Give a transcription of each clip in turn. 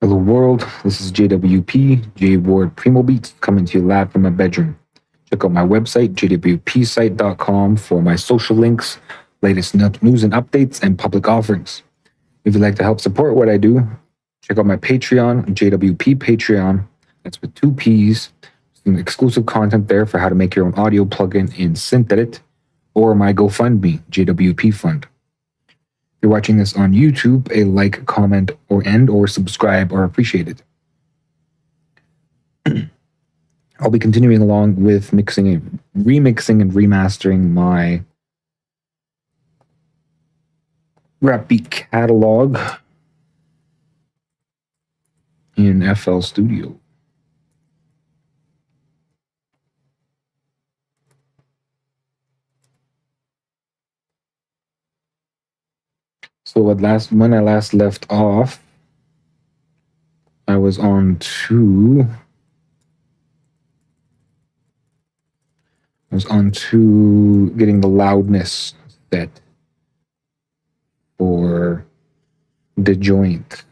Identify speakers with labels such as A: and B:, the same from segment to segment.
A: Hello world, this is JWP, J Ward Primo Beats, coming to you live from my bedroom. Check out my website, jwpsite.com, for my social links, latest news and updates, and public offerings. If you'd like to help support what I do, check out my Patreon, JWP Patreon. That's with 2 P's. Some exclusive content there for how to make your own audio plugin in SynthEdit, or my GoFundMe, JWP Fund. If you're watching this on YouTube, a like, comment, or subscribe are appreciated. I'll be continuing along with remixing and remastering my rap beat catalog in FL Studio. So when I last left off, I was on to getting the loudness set for the joint.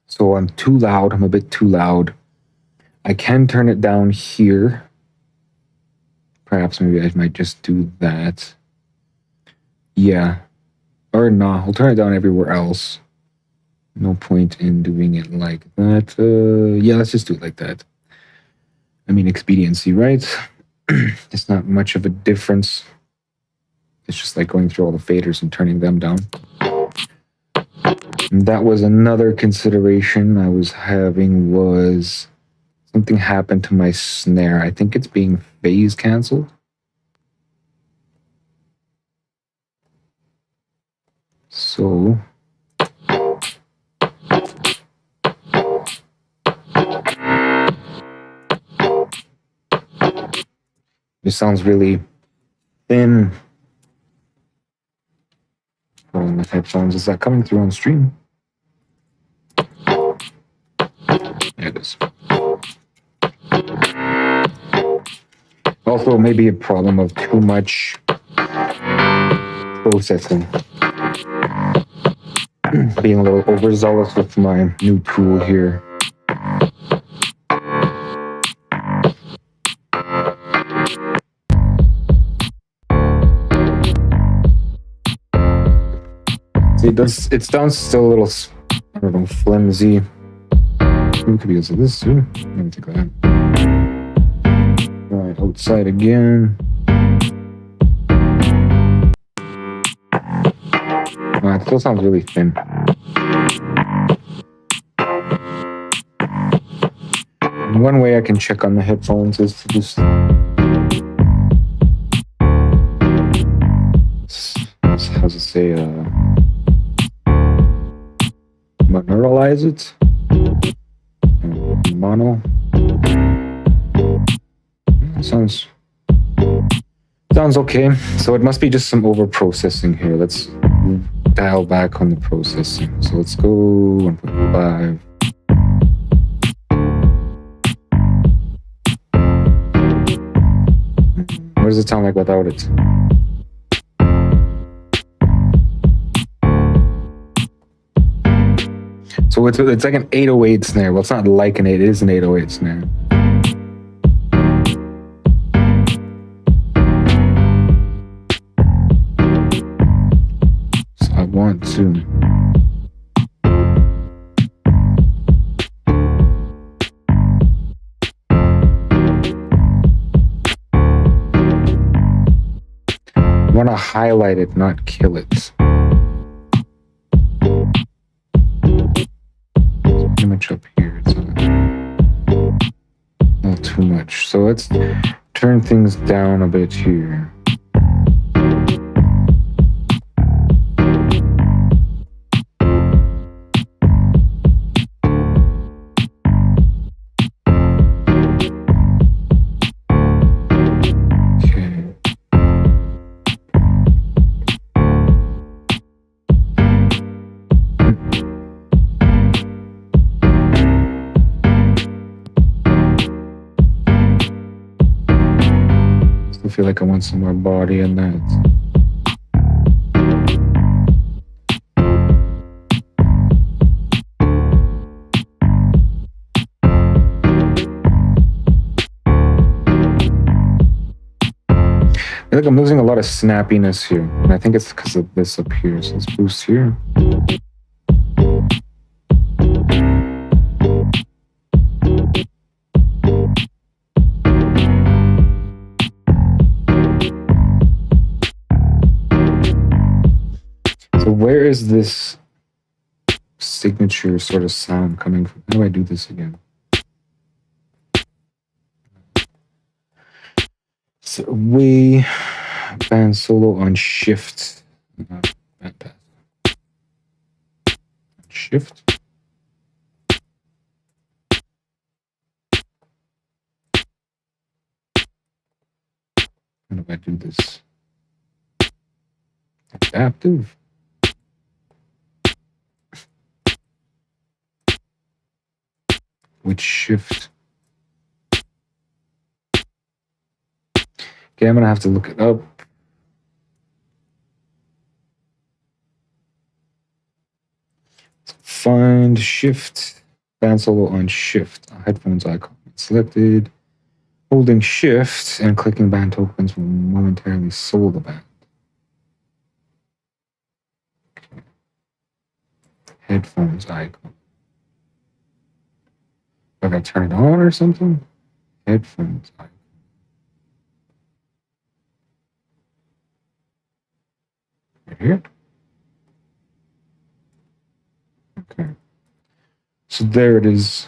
A: So I'm too loud. I'm a bit too loud. I can turn it down here. Perhaps maybe I might just do that. Yeah. Or nah, I'll turn it down everywhere else. No point in doing it like that. Yeah, let's just do it like that. I mean, expediency, right? It's not much of a difference. It's just like going through all the faders and turning them down. And that was another consideration I was having, was something happened to my snare. I think it's being phase canceled. So this sounds really thin on the headphones. Is that coming through on stream? There it is. Also, maybe a problem of too much processing. Being a little overzealous with my new tool here. See, it sounds still a little, I don't know, flimsy. It could be because of this too. Let me take that. Right, outside again. It still sounds really thin. And one way I can check on the headphones is to just how's it say, monoralize it. Mono. Sounds okay. So it must be just some over processing here. Let's dial back on the processing. So let's go 1.5. What does it sound like without it? So it's like an 808 snare. Well, it's not like an 8, it is an 808 snare. So I want to highlight it, not kill it. Pretty much up here. It's not too much. So let's turn things down a bit here. I feel like I want some more body in that. feel like I'm losing a lot of snappiness here. And I think it's because of this up here. So let's boost here. So where is this signature sort of sound coming from? How do I do this again? So we band solo on shift. Band pass. Shift. How do I do this? Adaptive. With shift. Okay, I'm gonna have to look it up. Find shift, band solo on shift. Headphones icon selected. Holding shift and clicking band tokens will momentarily solo the band. Okay. Headphones icon. Do I gotta turn it on or something? Headphones icon. Right here. Okay. So there it is.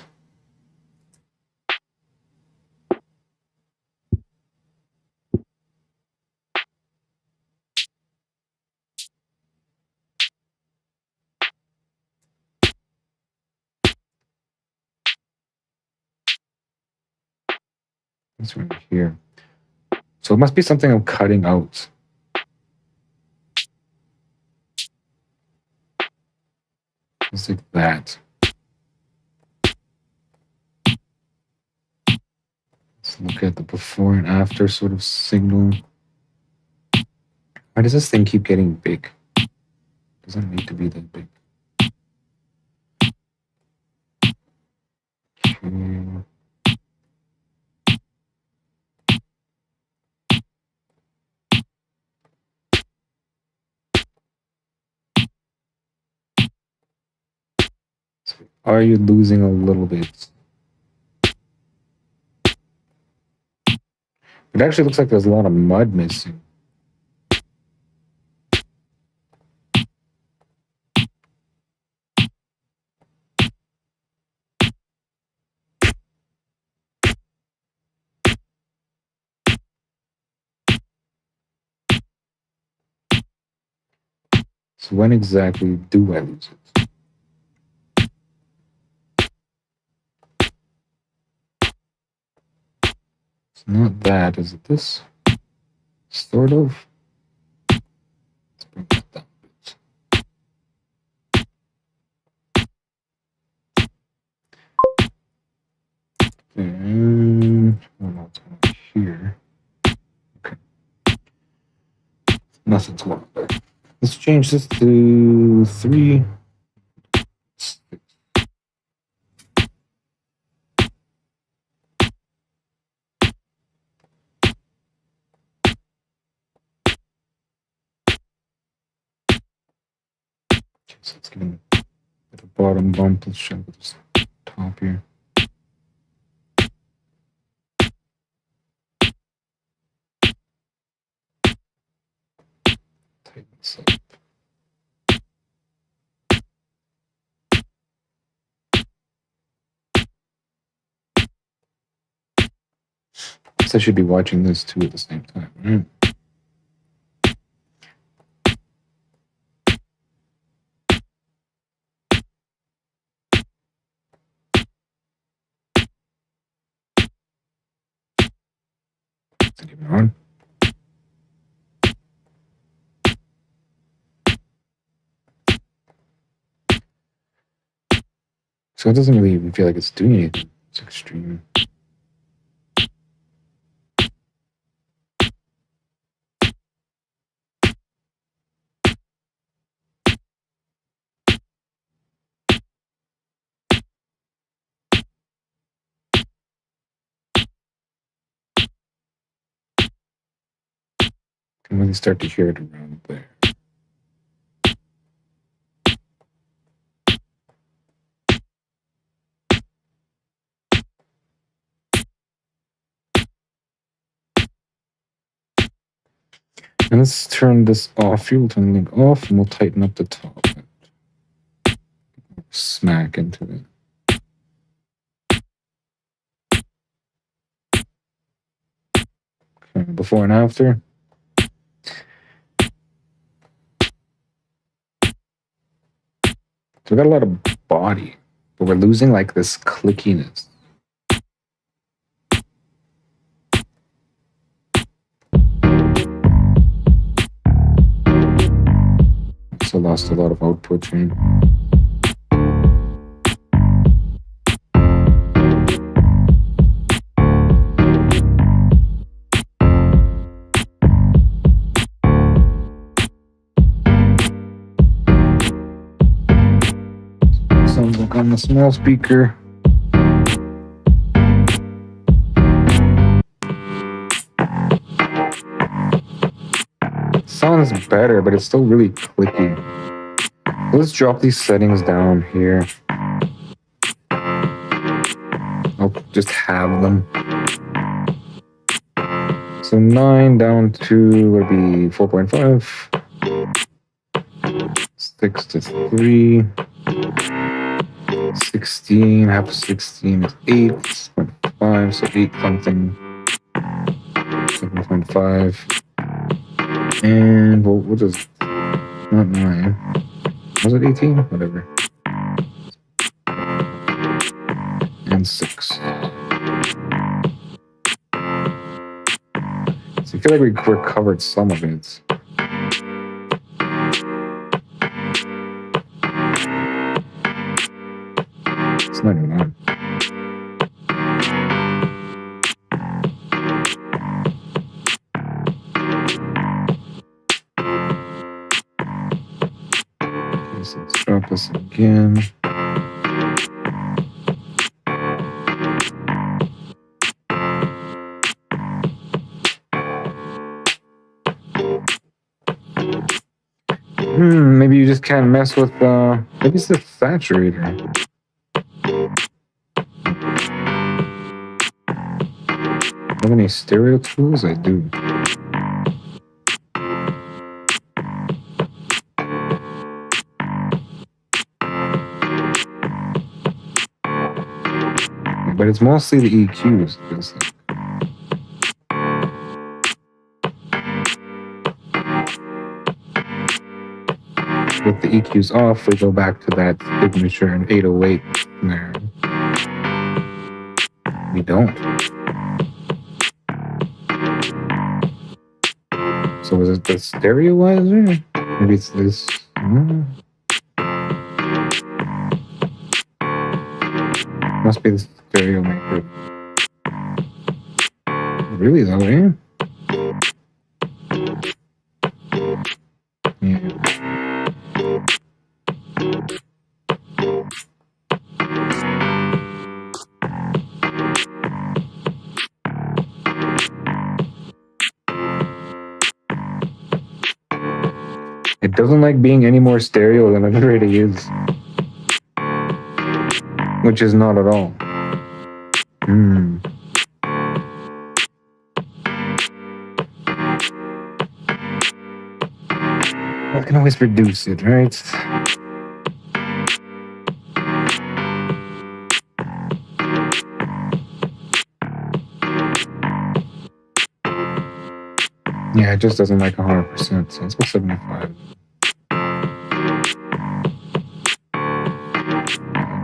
A: It's right here. So it must be something I'm cutting out. It's like that. Let's look at the before and after sort of signal. Why does this thing keep getting big? Doesn't need to be that big. Okay. So are you losing a little bit? It actually looks like there's a lot of mud missing. So when exactly do I lose it? It's not that, is it this? Sort of. Let's bring that down a bit. And oh, it's going here. Okay. Nothing's going there. Let's change this to 3. 6. Okay, so let's give it a bit of bottom bump. Let's show this top here. Tighten this up. So I should be watching this too at the same time, right? So give it on. So it doesn't really even feel like it's doing anything. It's extreme. can really start to hear it around there. And let's turn this off. Fuel tuning off, and we'll tighten up the top. Smack into it. Okay, before and after. So we got a lot of body, but we're losing like this clickiness. So lost a lot of output. Right? Sounds like on the small speaker. Sounds better, but it's still really clicky. Let's drop these settings down here. I'll just have them. So 9 down to would be 4.5. 6 to 3. 16, half of 16 is 8.5, so 8 something. 7.5. And we'll just, not 9. Was it 18? Whatever. And 6. So I feel like we recovered some of it. It's not even on. Okay, so let's drop this again. Maybe you just can't mess with, maybe it's the saturator. Have any stereo tools? I do. But it's mostly the EQs. With the EQs off, we go back to that signature and 808 snare. We don't. So is it the stereoizer? Maybe it's this. Must be the stereo maker. Really though, eh? Yeah. It doesn't like being any more stereo than it already is. Which is not at all. I can always reduce it, right? Yeah, it just doesn't like 100%, so let's go 75.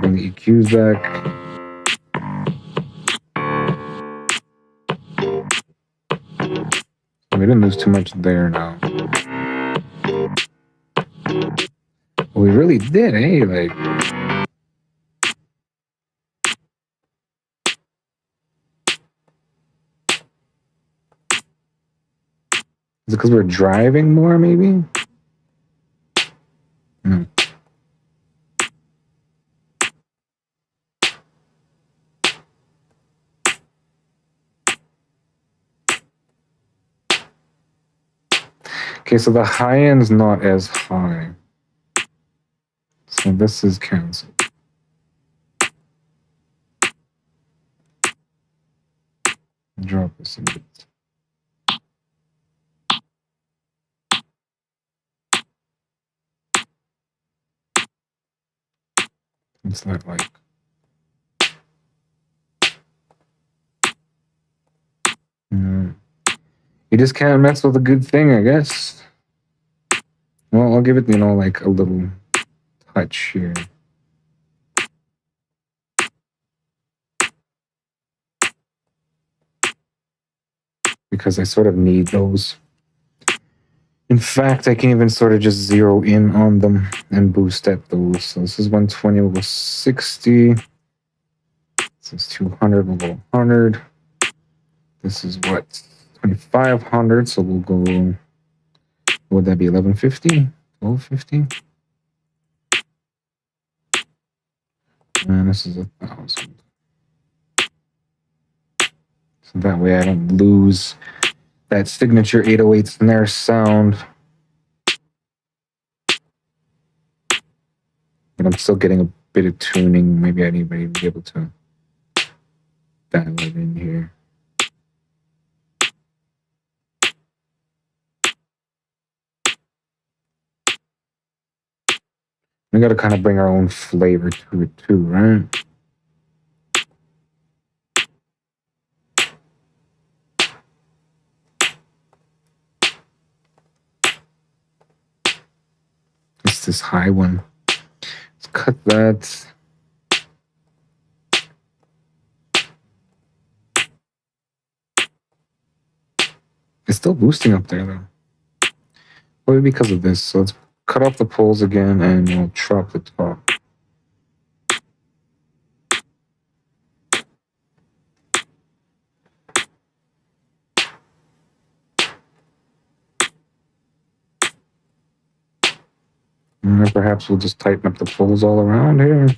A: Bring the EQs back. We didn't lose too much there now. Well, we really did, eh? Like, is it because we're driving more, maybe? Okay, so the high end is not as high. So this is canceled. Drop this a bit. What's that like? You just can't mess with a good thing, I guess. Well, I'll give it, like a little touch here. Because I sort of need those. In fact, I can even sort of just zero in on them and boost at those. So this is 120, we'll go 60. This is 200, we'll go 100. This is what? 2,500, so we'll go, what would that be, 1150? 1250? And this is 1,000. So that way I don't lose that signature 808 snare sound. But I'm still getting a bit of tuning. Maybe I need to be able to dial it in here. We got to kind of bring our own flavor to it too, right? It's this high one. Let's cut that. It's still boosting up there though. Probably because of this. So let's cut off the poles again and we'll drop the top. And perhaps we'll just tighten up the poles all around here.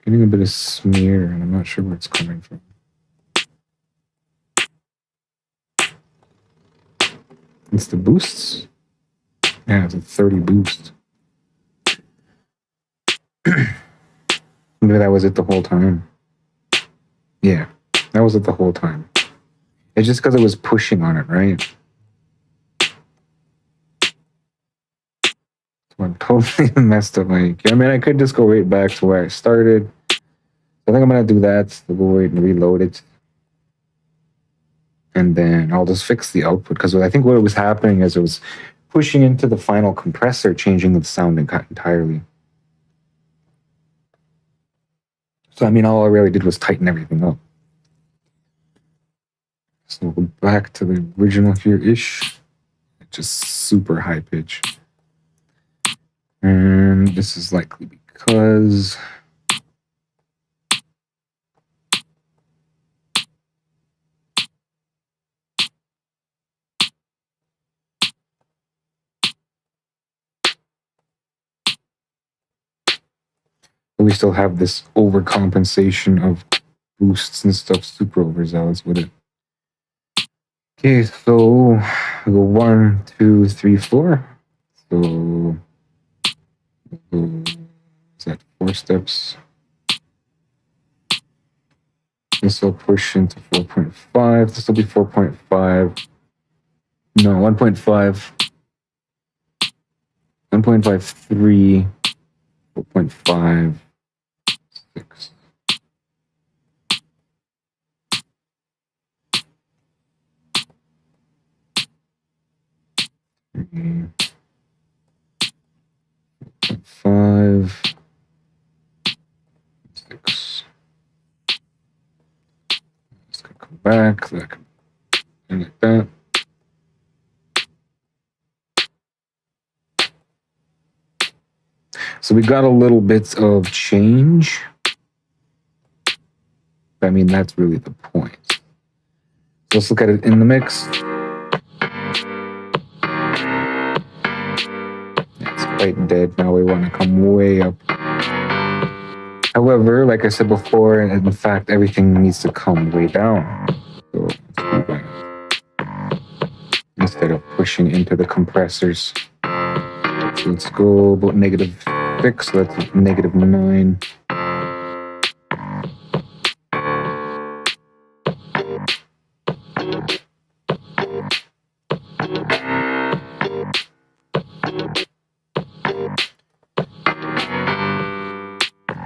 A: Getting a bit of smear, and I'm not sure where it's coming from. It's the boosts. Yeah, it's a 30 boost. Maybe that was it the whole time. Yeah, that was it the whole time. It's just because it was pushing on it, right? So I'm totally messed up. Like, I mean, I could just go right back to where I started. I think I'm gonna do that. We'll go wait and reload it. And then I'll just fix the output, because I think what was happening is it was pushing into the final compressor, changing the sound entirely. So, I mean, all I really did was tighten everything up. So we'll go back to the original here-ish. Just super high pitch. And this is likely because we still have this overcompensation of boosts and stuff, super overzealous with it. Okay, so we go 1, 2, 3, 4. So is that 4 steps? This will push into 4.5. This will be 4.5. No, 1.5. 1.53. 4.5. 6. Mm-hmm. 5, 6. Just gonna come back and like that. So we got a little bit of change. I mean, that's really the point. So let's look at it in the mix. It's quite dead. Now we want to come way up. However, like I said before, in fact, everything needs to come way down. So let's do that. Instead of pushing into the compressors. So let's go about -6. So that's -9.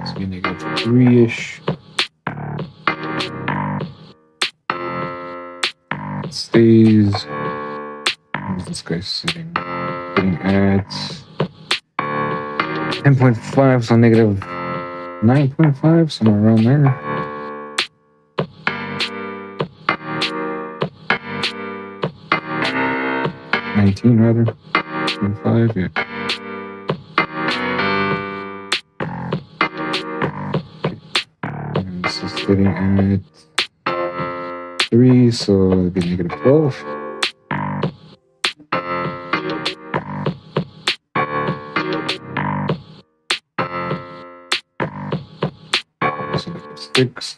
A: So -3-ish. It stays. Where's this guy sitting? Sitting at 10.5, so -9.5, somewhere around there. -19 rather. 5, yeah. And this is sitting at 3, so it'd be -12. So -6.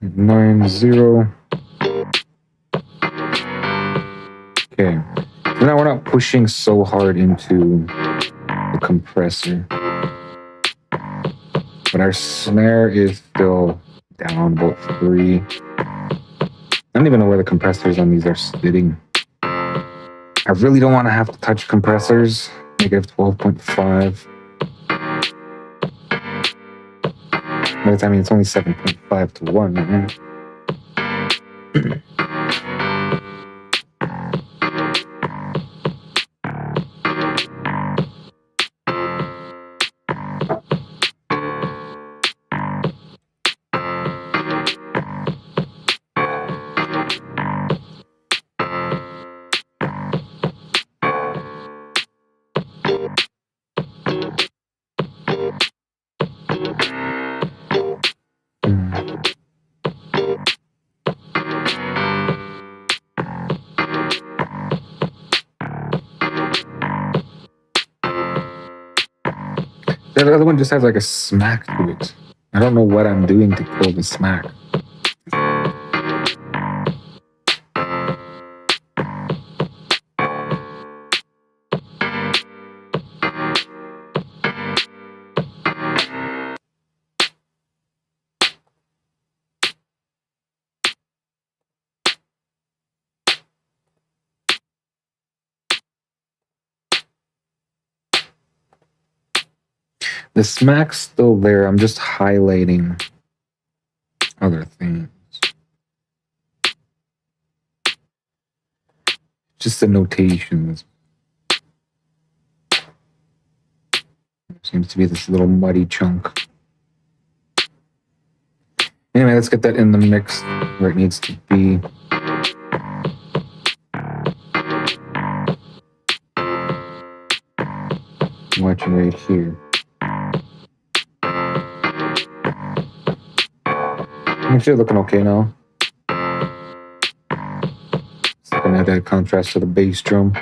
A: -9.0. Okay. So now we're not pushing so hard into the compressor. But our snare is still down about 3. I don't even know where the compressors on these are sitting. I really don't want to have to touch compressors. -12.5. But I mean, it's only 7.5 to 1, right? The other one just has like a smack to it. I don't know what I'm doing to kill the smack. The smack's still there. I'm just highlighting other things. Just the notations. Seems to be this little muddy chunk. Anyway, let's get that in the mix where it needs to be. Watching right here. Actually looking okay now. Just looking at that contrast to the bass drum.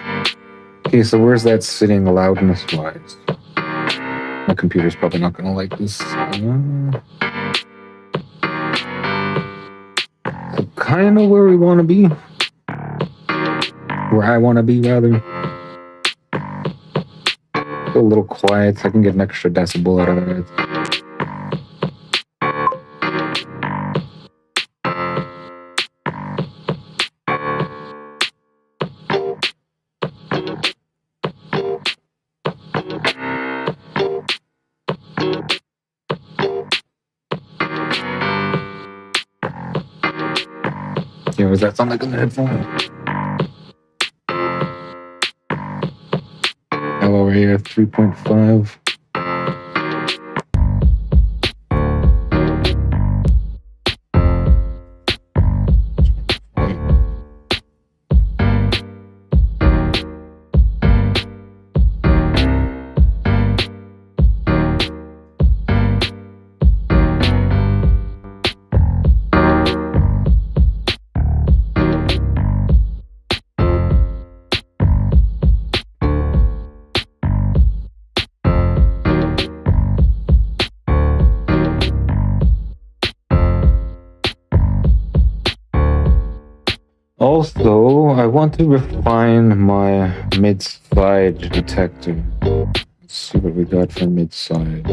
A: Okay, so where's that sitting loudness wise? My computer's probably not gonna like this. So kind of where we want to be. Where I want to be, rather. A little quiet, so I can get an extra decibel out of it. Yeah, does that sound like a headphone? Hello, right here, 3.5. want to refine my mid-side detector. Let's see what we got for mid-side.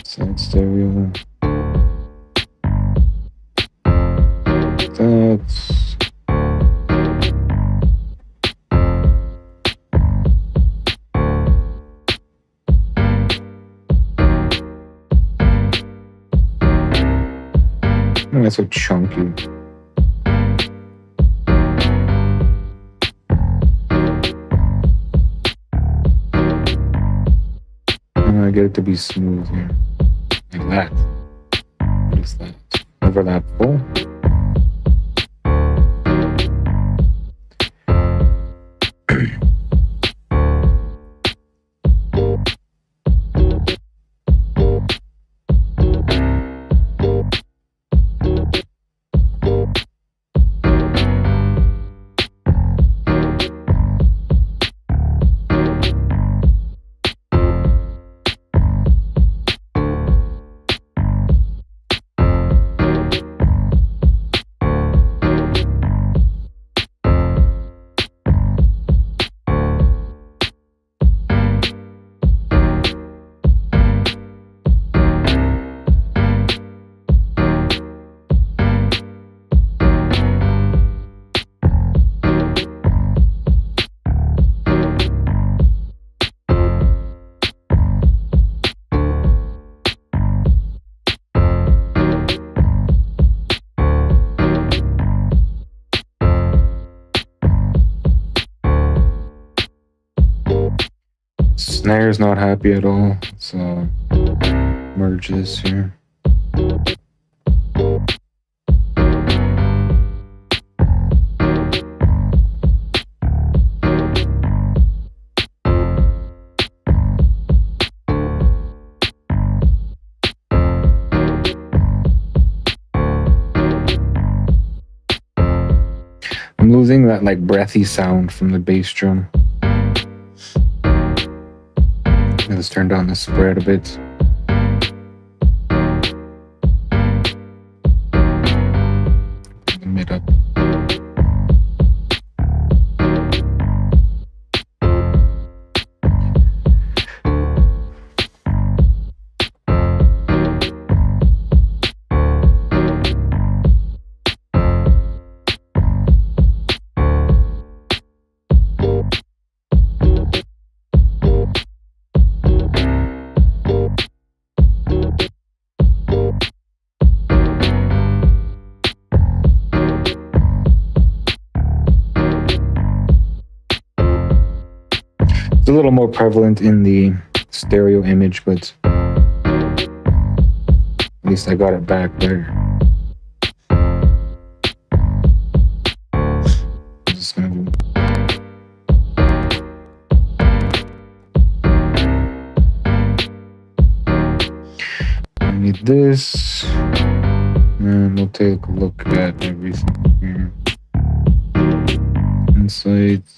A: Side stereo. That's... Oh, that's so chunky. I get it to be smooth here. Like that. What is that? Overlapable. Snare's not happy at all. So merge this here. I'm losing that like breathy sound from the bass drum. Let's turn down the spread a bit. The mid up. It's a little more prevalent in the stereo image, but at least I got it back there. I'm just gonna go. I need this, and we'll take a look at everything here. Insights.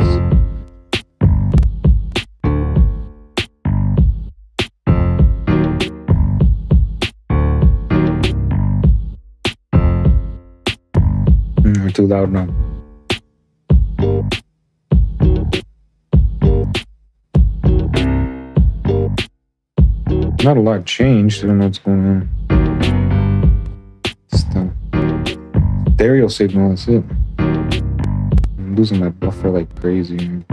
A: We're too loud now. Not a lot changed. I don't know what's going on. Still. Stereo signal, that's it. I'm losing my buffer like crazy.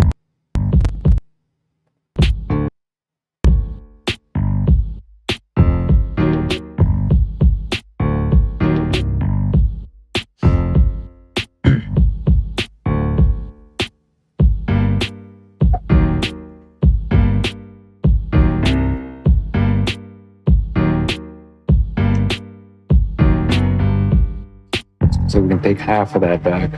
A: So we can take half of that back.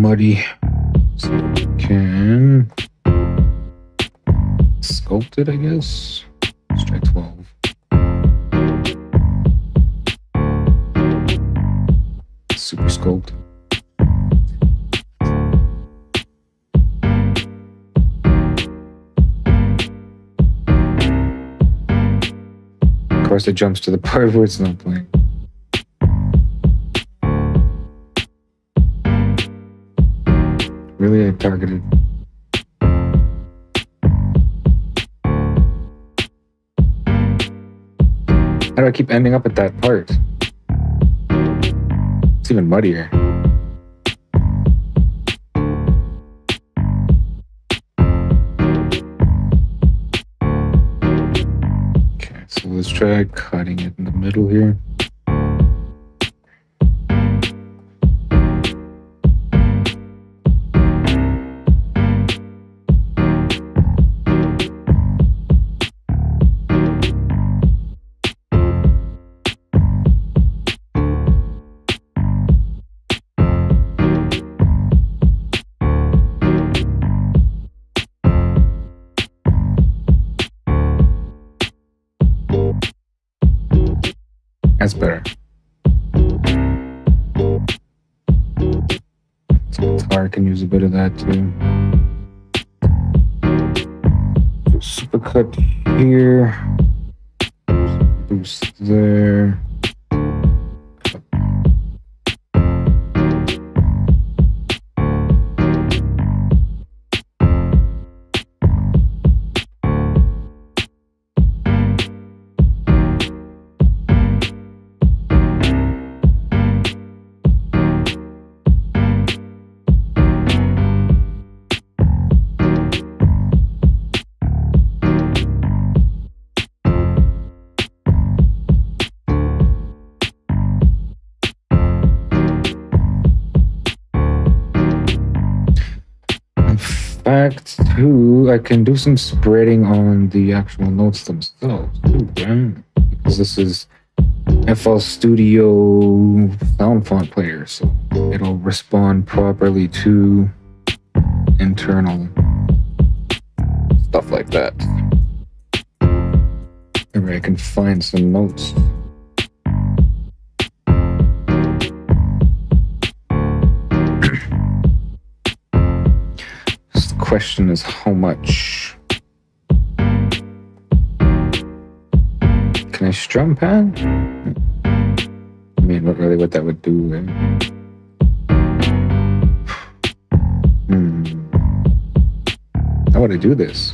A: muddy. So we can sculpt it, I guess. Let's try 12. Super sculpt. Of course, it jumps to the part where it's not playing. Really, I targeted. How do I keep ending up at that part? It's even muddier. Okay, so let's try cutting it in the middle here. That's better. So guitar can use a bit of that too. So super cut here. Boost there. Fact too, I can do some spreading on the actual notes themselves too, right? Because this is FL Studio sound font player, so it'll respond properly to internal stuff like that. Maybe I can find some notes. Question is how much can I strum pan? I mean, what really what that would do, right? How would I do this?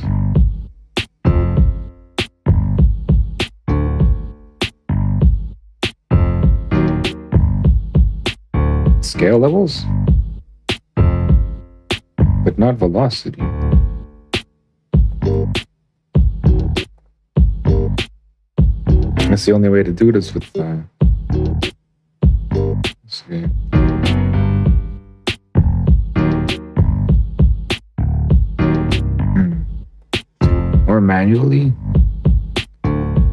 A: Scale levels? But not velocity. That's the only way to do this with let's see. Or manually.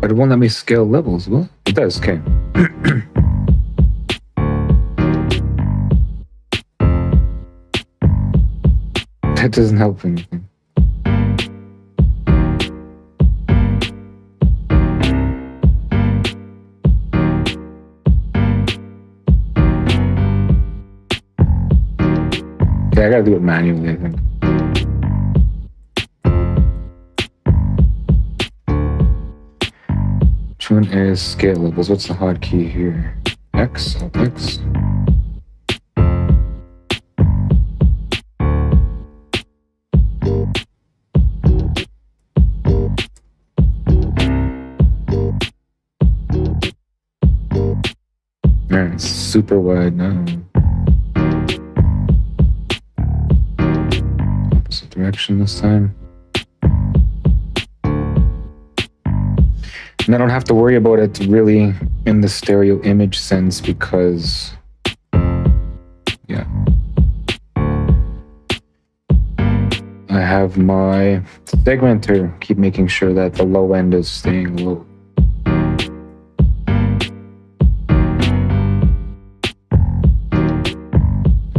A: But it won't let me scale levels, will it? It does, okay. That doesn't help anything. Okay, I gotta do it manually, I think. Which one is scale levels? What's the hotkey here? X? X? Man, it's super wide now. Opposite direction this time. And I don't have to worry about it really in the stereo image sense because, yeah. I have my segmenter keep making sure that the low end is staying low.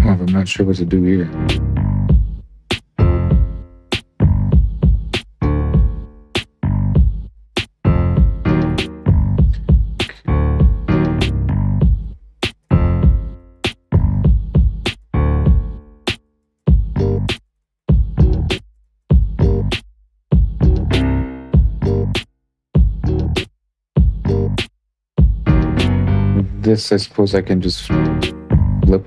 A: However, not sure what to do here. This, I suppose I can just flip.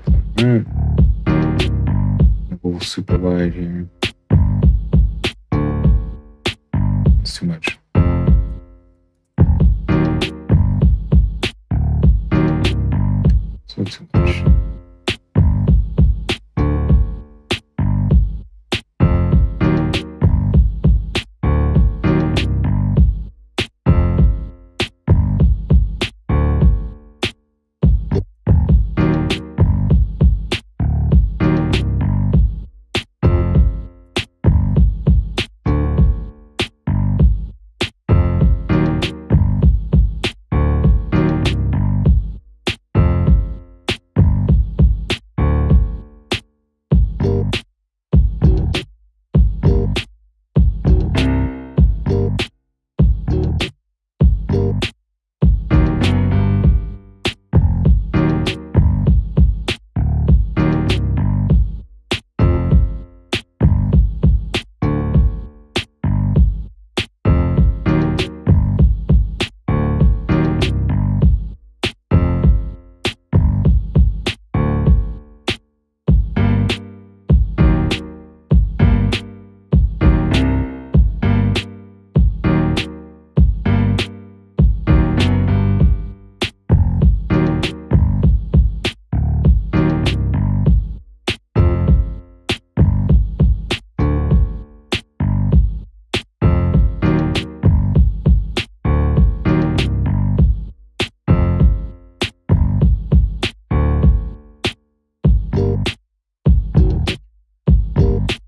A: Go super wide here. It's too much. So too much.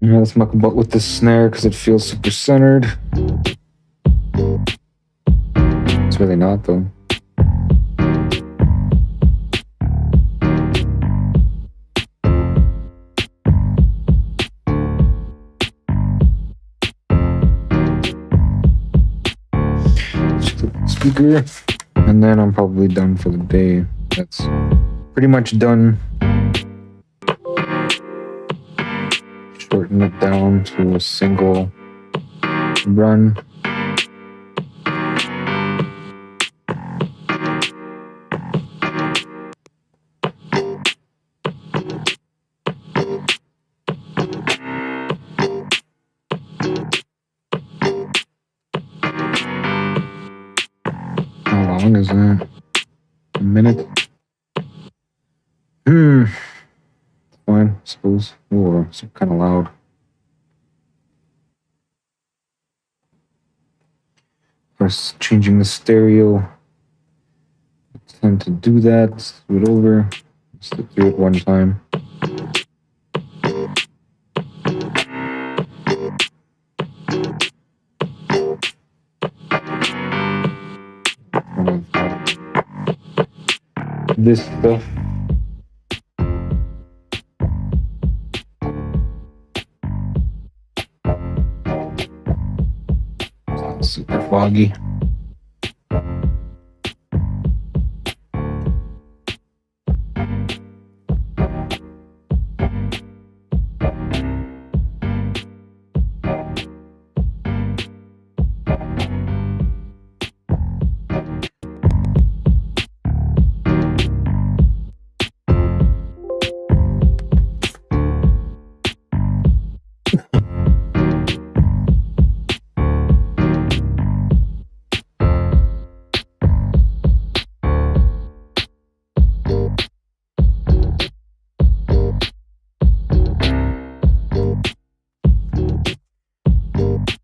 A: Let's muck about with this snare because it feels super centered. It's really not though. Speaker, and then I'm probably done for the day. That's pretty much done. Shorten it down to a single run. How long is that? A minute? Fine, I suppose. Ooh, it's kind of loud. First, changing the stereo. Time to do that. Let's do it over. Let's do it one time. This stuff. Super foggy.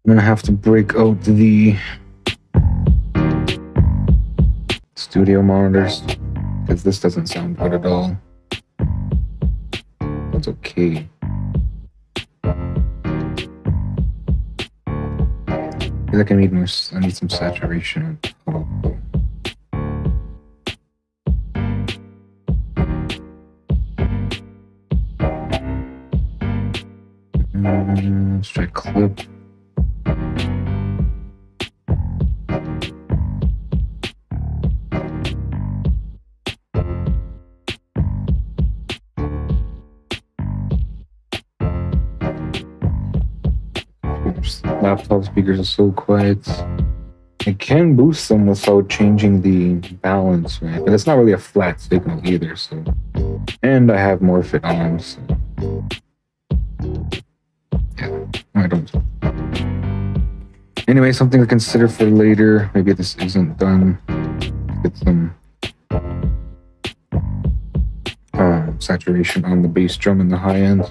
A: I'm gonna have to break out the studio monitors because this doesn't sound good at all. That's okay. I feel like I need some saturation. Let's try clip. Laptop speakers are so quiet. I can boost them without changing the balance, right? But it's not really a flat signal either, so. And I have more fit on, so. Yeah, I don't. Anyway, something to consider for later. Maybe this isn't done. Get some saturation on the bass drum in the high end.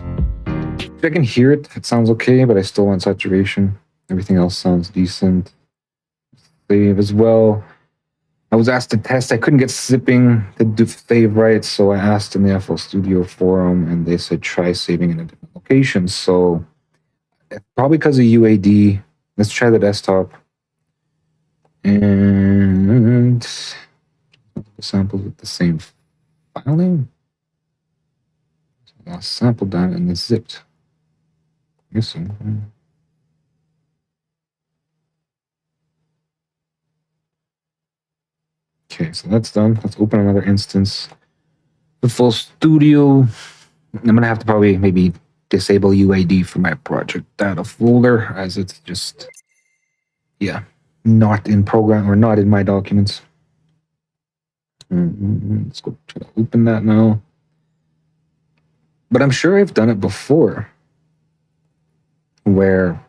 A: If I can hear it, it sounds okay, but I still want saturation. Everything else sounds decent. Save as well. I was asked to test. I couldn't get zipping to do save right, so I asked in the FL Studio forum, and they said try saving in a different location. So probably because of UAD. Let's try the desktop. And the samples with the same file name. So I'll sample that and it's zipped. I guess so. Okay, so that's done. Let's open another instance. The full studio. I'm gonna have to probably maybe disable UAD for my project data folder, as it's just, yeah, not in program or not in my documents. Let's go try to open that now. But I'm sure I've done it before, where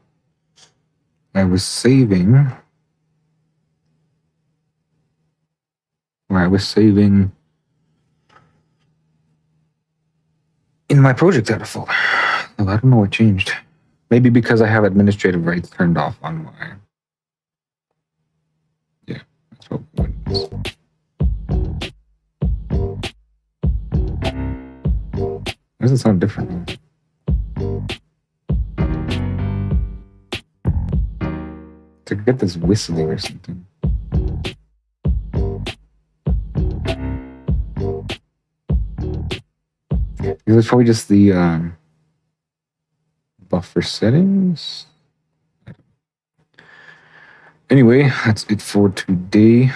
A: I was saving. In my project data folder. I don't know what changed. Maybe because I have administrative rights turned off on my. Yeah, that's what it is. Why does it sound different? To get this whistling or something. It's probably just the buffer settings. Anyway, that's it for today.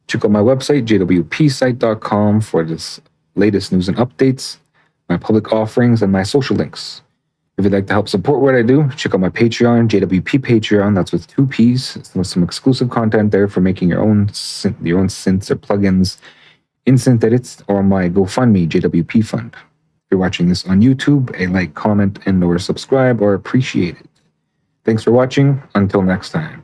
A: Check out my website, JWPsite.com, for this latest news and updates, my public offerings, and my social links. If you'd like to help support what I do, check out my Patreon, JWP Patreon. That's with 2 P's. With some exclusive content there for making your own synths or plugins in synth edits, or my GoFundMe, JWP Fund. If you're watching this on YouTube, a like, comment, and or subscribe are appreciated. Thanks for watching. Until next time.